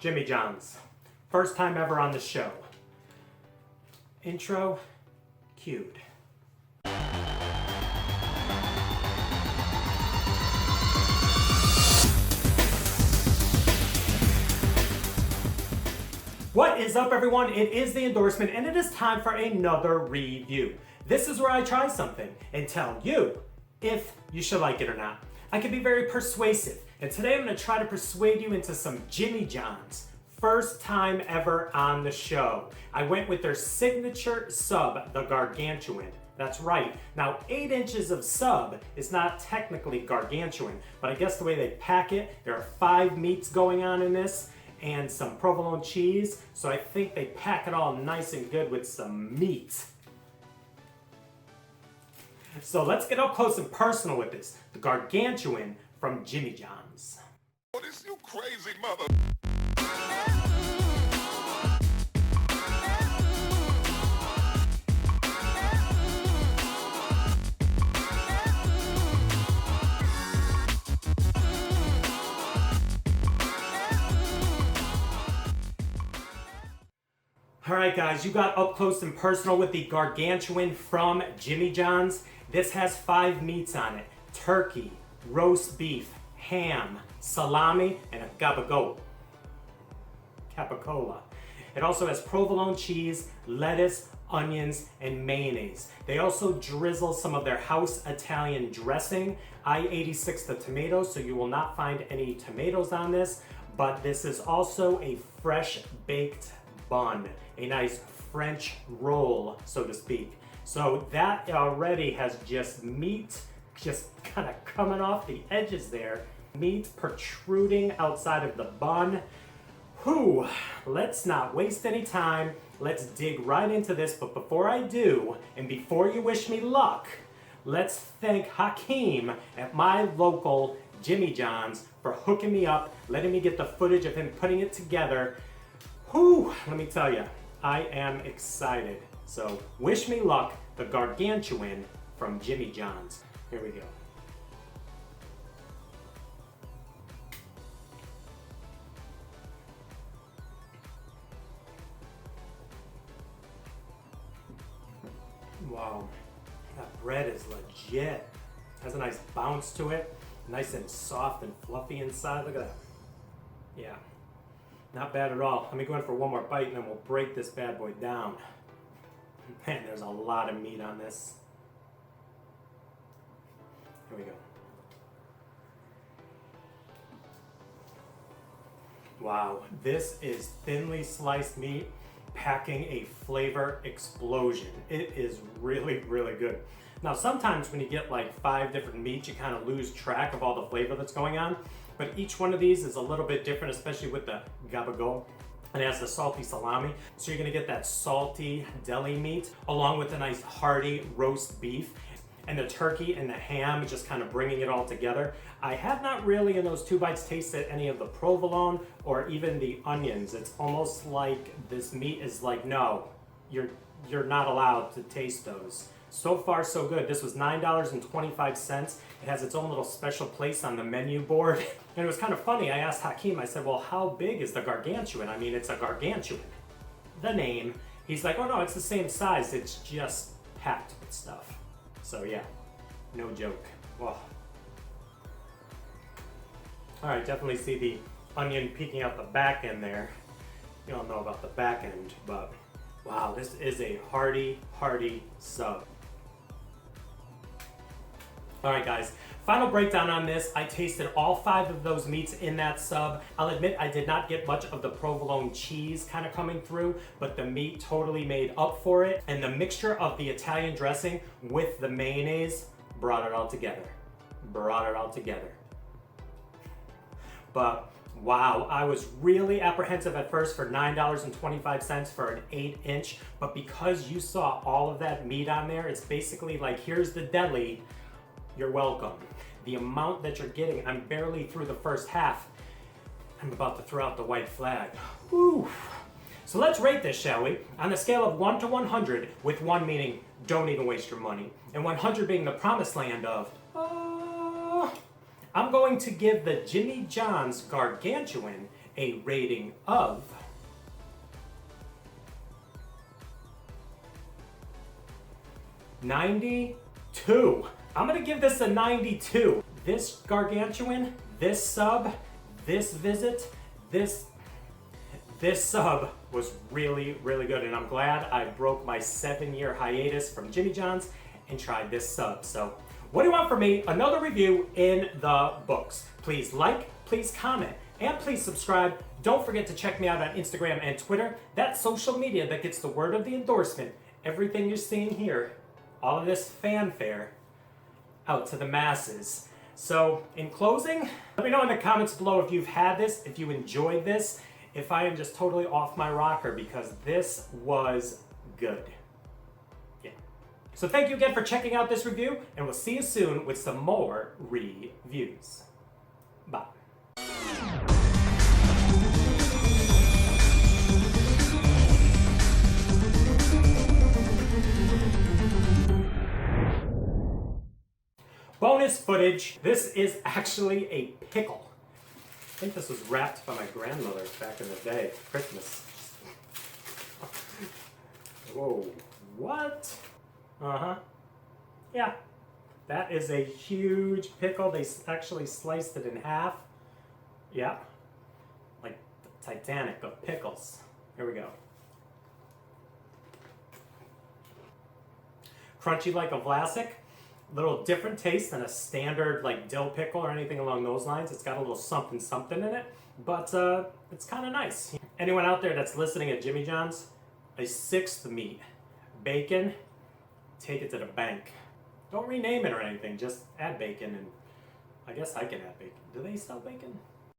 Jimmy John's. First time ever on the show. Intro cued. What is up, everyone? It is the endorsement, and it is time for another review. This is where I try something and tell you if you should like it or not. I can be very persuasive, and today I'm going to try to persuade you into some Jimmy John's. First time ever on the show. I went with their signature sub, the Gargantuan. That's right. Now, 8 inches of sub is not technically gargantuan, but I guess the way they pack it, there are 5 meats going on in this, and some provolone cheese, so I think they pack it all nice and good with some meat. So let's get up close and personal with this. The Gargantuan from Jimmy John's. Otis, you crazy mother. Alright guys, you got up close and personal with the Gargantuan from Jimmy John's. This has 5 meats on it. Turkey, roast beef, ham, salami, and a capicola. It also has provolone cheese, lettuce, onions, and mayonnaise. They also drizzle some of their house Italian dressing. I 86 the tomatoes, so you will not find any tomatoes on this, but this is also a fresh baked bun, a nice French roll, so to speak. So that already has just meat just kind of coming off the edges there. Meat protruding outside of the bun. Whew, let's not waste any time. Let's dig right into this, but before I do, and before you wish me luck, let's thank Hakeem at my local Jimmy John's for hooking me up, letting me get the footage of him putting it together. Whew, let me tell you, I am excited. So wish me luck, the Gargantuan from Jimmy John's. Here we go. Wow, that bread is legit. Has a nice bounce to it, nice and soft and fluffy inside. Look at that. Yeah. Not bad at all. Let me go in for one more bite and then we'll break this bad boy down. Man, there's a lot of meat on this. Here we go. Wow, this is thinly sliced meat packing a flavor explosion. It is really, really good. Now, sometimes when you get like 5 different meats, you kind of lose track of all the flavor that's going on. But each one of these is a little bit different, especially with the capicola. And it has the salty salami. So you're gonna get that salty deli meat along with a nice hearty roast beef. And the turkey and the ham, just kind of bringing it all together. I have not really in those 2 bites tasted any of the provolone or even the onions. It's almost like this meat is like, no, you're not allowed to taste those. So far, so good. This was $9.25. It has its own little special place on the menu board. And it was kind of funny. I asked Hakeem, I said, well, how big is the Gargantuan? I mean, it's a Gargantuan. The name. He's like, oh no, it's the same size. It's just packed with stuff. So yeah, no joke. Wow. All right, definitely see the onion peeking out the back end there. You don't know about the back end, but wow, this is a hearty, hearty sub. All right, guys, final breakdown on this. I tasted all 5 of those meats in that sub. I'll admit I did not get much of the provolone cheese kind of coming through, but the meat totally made up for it. And the mixture of the Italian dressing with the mayonnaise brought it all together. But wow, I was really apprehensive at first for $9.25 for an 8-inch, but because you saw all of that meat on there, it's basically like, here's the deli, you're welcome. The amount that you're getting, I'm barely through the first half. I'm about to throw out the white flag. Whew. So let's rate this, shall we? On a scale of 1 to 100, with 1 meaning don't even waste your money, and 100 being the promised land of, I'm going to give the Jimmy John's Gargantuan a rating of 92. I'm gonna give this a 92. This Gargantuan, this sub, this visit, this sub was really, really good, and I'm glad I broke my 7-year hiatus from Jimmy John's and tried this sub. So, what do you want from me? Another review in the books. Please like, please comment, and please subscribe. Don't forget to check me out on Instagram and Twitter. That's social media that gets the word of the endorsement. Everything you're seeing here, all of this fanfare, out to the masses. So, in closing, let me know in the comments below if you've had this, if you enjoyed this, if I am just totally off my rocker, because this was good. Yeah. So thank you again for checking out this review, and we'll see you soon with some more reviews. Bye. Bonus footage. This is actually a pickle. I think this was wrapped by my grandmother back in the day, Christmas. Whoa, what? Uh-huh. Yeah, that is a huge pickle. They actually sliced it in half. Yeah, like the Titanic of pickles. Here we go. Crunchy like a Vlasic. Little different taste than a standard like dill pickle or anything along those lines. It's got a little something in it, but it's kind of nice. Anyone out there that's listening at Jimmy John's, a 6th meat, bacon, take it to the bank. Don't rename it or anything, just add bacon, and I guess I can add bacon. Do they sell bacon?